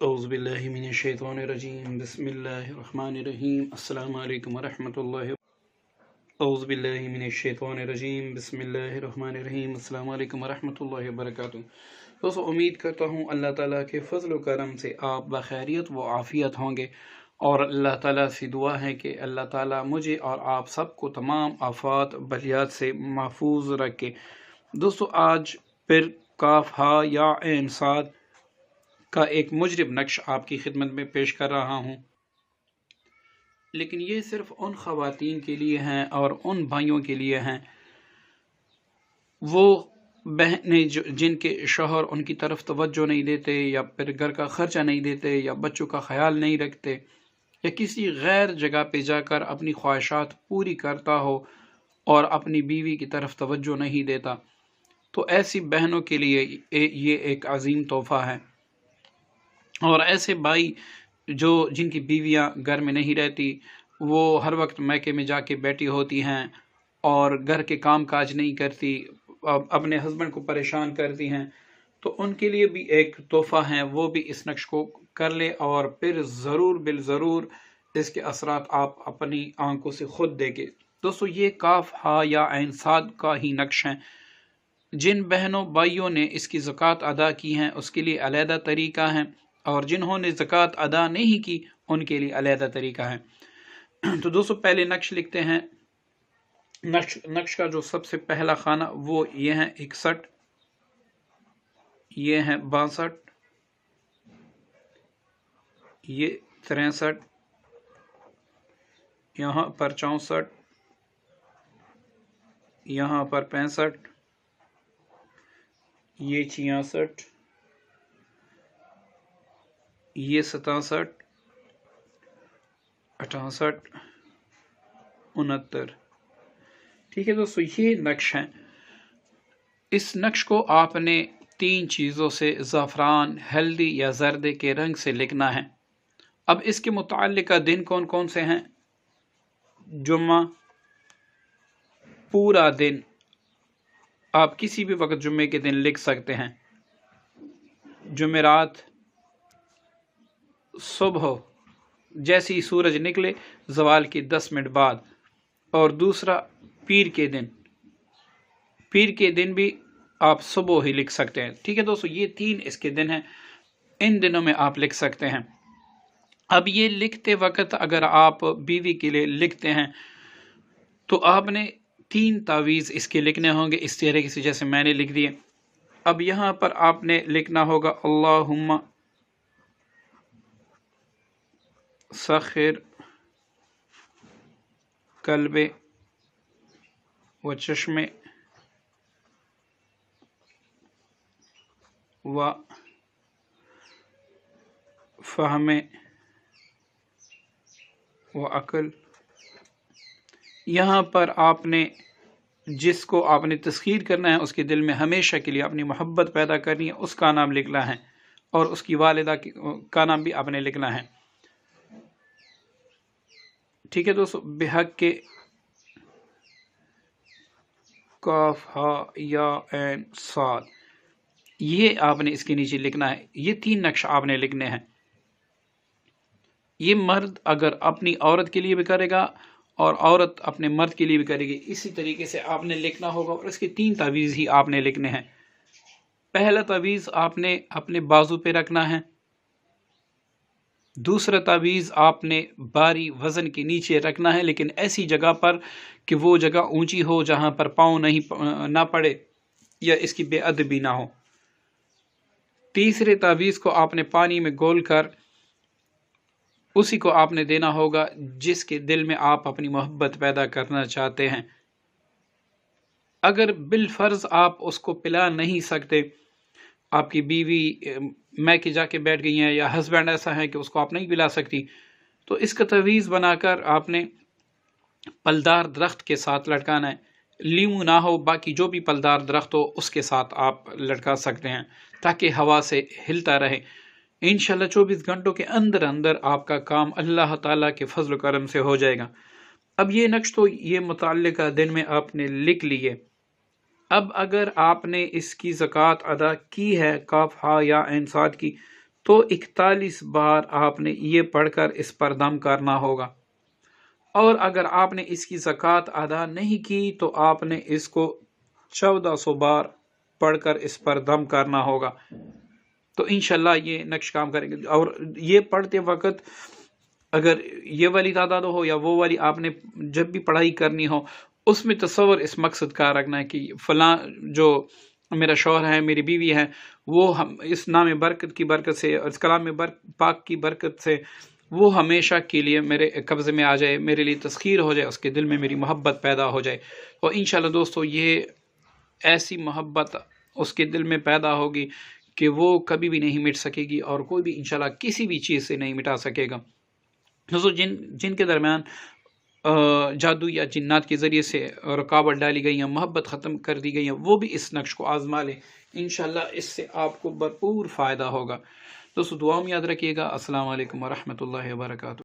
اعوذ باللہ من الشیطان الرجیم بسم اللہ الرحمن الرحیم السلام علیکم ورحمۃ اللہ اعوذ باللہ من الشیطان الرجیم بسم اللہ الرحمن الرحیم السلام علیکم ورحمۃ اللہ وبرکاتہ۔ دوستو امید کرتا ہوں اللہ تعالیٰ کے فضل و کرم سے آپ بخیریت و عافیت ہوں گے، اور اللہ تعالیٰ سے دعا ہے کہ اللہ تعالیٰ مجھے اور آپ سب کو تمام آفات بلیات سے محفوظ رکھے۔ دوستو آج پھر کاف ہا یا عین صاد کا ایک مجرب نقش آپ کی خدمت میں پیش کر رہا ہوں، لیکن یہ صرف ان خواتین کے لیے ہیں اور ان بھائیوں کے لیے ہیں، وہ بہنیں جن کے شوہر ان کی طرف توجہ نہیں دیتے، یا پھر گھر کا خرچہ نہیں دیتے، یا بچوں کا خیال نہیں رکھتے، یا کسی غیر جگہ پہ جا کر اپنی خواہشات پوری کرتا ہو اور اپنی بیوی کی طرف توجہ نہیں دیتا، تو ایسی بہنوں کے لیے یہ ایک عظیم تحفہ ہے۔ اور ایسے بھائی جن کی بیویاں گھر میں نہیں رہتی، وہ ہر وقت میکے میں جا کے بیٹھی ہوتی ہیں اور گھر کے کام کاج نہیں کرتی، اپنے ہسبینڈ کو پریشان کرتی ہیں، تو ان کے لیے بھی ایک تحفہ ہے، وہ بھی اس نقش کو کر لے اور پھر ضرور بالضرور اس کے اثرات آپ اپنی آنکھوں سے خود دیکھیں۔ دوستو یہ کاف ہا یا عین صاد کا ہی نقش ہے۔ جن بہنوں بھائیوں نے اس کی زکوٰۃ ادا کی ہیں اس کے لیے علیحدہ طریقہ ہے، اور جنہوں نے زکوٰۃ ادا نہیں کی ان کے لیے علیحدہ طریقہ ہے۔ تو دوستو پہلے نقش لکھتے ہیں۔ نقش کا جو سب سے پہلا خانہ وہ یہ ہے 61، یہ ہے 62، یہ 63، یہاں پر 64، یہاں پر 65، یہ 66، یہ 67، 68، 69۔ ٹھیک ہے دوستو، یہ نقش ہے۔ اس نقش کو آپ نے 3 چیزوں سے زعفران، ہلدی یا زردے کے رنگ سے لکھنا ہے۔ اب اس کے متعلقہ دن کون کون سے ہیں؟ جمعہ، پورا دن، آپ کسی بھی وقت جمعے کے دن لکھ سکتے ہیں۔ جمعرات، صبح جیسے ہی سورج نکلے زوال کے 10 منٹ بعد، اور دوسرا پیر کے دن، پیر کے دن بھی آپ صبح ہی لکھ سکتے ہیں۔ ٹھیک ہے دوستو، یہ 3 اس کے دن ہیں، ان دنوں میں آپ لکھ سکتے ہیں۔ اب یہ لکھتے وقت اگر آپ بیوی کے لیے لکھتے ہیں تو آپ نے 3 تعویذ اس کے لکھنے ہوں گے، اس طریقے سے جیسے میں نے لکھ دیے۔ اب یہاں پر آپ نے لکھنا ہوگا اللہم سخر قلب و چشم و فہم و عقل۔ یہاں پر آپ نے جس کو آپ نے تسخیر کرنا ہے، اس کے دل میں ہمیشہ کے لیے اپنی محبت پیدا کرنی ہے، اس کا نام لکھنا ہے، اور اس کی والدہ کا نام بھی آپ نے لکھنا ہے۔ ٹھیک ہے دوستو، بحق کے کاف ہا یا عین صاد، یہ آپ نے اس کے نیچے لکھنا ہے۔ یہ 3 نقش آپ نے لکھنے ہیں۔ یہ مرد اگر اپنی عورت کے لیے بھی کرے گا اور عورت اپنے مرد کے لیے بھی کرے گی، اسی طریقے سے آپ نے لکھنا ہوگا، اور اس کے 3 تعویذ ہی آپ نے لکھنے ہیں۔ پہلا تعویذ آپ نے اپنے بازو پہ رکھنا ہے، دوسرا تعویذ آپ نے باری وزن کے نیچے رکھنا ہے، لیکن ایسی جگہ پر کہ وہ جگہ اونچی ہو جہاں پر پاؤں نہ پڑے یا اس کی بے ادبی نہ ہو۔ تیسرے تعویذ کو آپ نے پانی میں گول کر اسی کو آپ نے دینا ہوگا جس کے دل میں آپ اپنی محبت پیدا کرنا چاہتے ہیں۔ اگر بالفرض آپ اس کو پلا نہیں سکتے، آپ کی بیوی میکے جا کے بیٹھ گئی ہیں، یا ہسبینڈ ایسا ہے کہ اس کو آپ نہیں پلا سکتی، تو اس کا تعویذ بنا کر آپ نے پلدار درخت کے ساتھ لٹکانا ہے۔ لیمو نہ ہو، باقی جو بھی پلدار درخت ہو اس کے ساتھ آپ لٹکا سکتے ہیں تاکہ ہوا سے ہلتا رہے۔ انشاءاللہ 24 گھنٹوں کے اندر اندر آپ کا کام اللہ تعالیٰ کے فضل و کرم سے ہو جائے گا۔ اب یہ نقش تو یہ متعلقہ دن میں آپ نے لکھ لیے۔ اب اگر آپ نے اس کی زکوٰۃ ادا کی ہے، کاف ہا یا عین صاد کی، تو 41 بار آپ نے یہ پڑھ کر اس پر دم کرنا ہوگا، اور اگر آپ نے اس کی زکوٰۃ ادا نہیں کی تو آپ نے اس کو 1400 بار پڑھ کر اس پر دم کرنا ہوگا۔ تو انشاءاللہ یہ نقش کام کریں گے۔ اور یہ پڑھتے وقت اگر یہ والی تعداد ہو یا وہ والی، آپ نے جب بھی پڑھائی کرنی ہو اس میں تصور اس مقصد کا رکھنا ہے کہ فلاں جو میرا شوہر ہے، میری بیوی ہے، وہ ہم اس نام برکت کی برکت سے اور اس کلام پاک کی برکت سے وہ ہمیشہ کے لیے میرے قبضے میں آ جائے، میرے لیے تسخیر ہو جائے، اس کے دل میں میری محبت پیدا ہو جائے۔ اور انشاءاللہ دوستو یہ ایسی محبت اس کے دل میں پیدا ہوگی کہ وہ کبھی بھی نہیں مٹ سکے گی، اور کوئی بھی انشاءاللہ کسی بھی چیز سے نہیں مٹا سکے گا۔ دوستو جن کے درمیان جادو یا جنات کے ذریعے سے رکاوٹ ڈالی گئی ہیں، محبت ختم کر دی گئی ہیں، وہ بھی اس نقش کو آزما لیں، انشاءاللہ اس سے آپ کو بھرپور فائدہ ہوگا۔ دوستو دعا میں یاد رکھیے گا۔ السلام علیکم ورحمۃ اللہ وبرکاتہ۔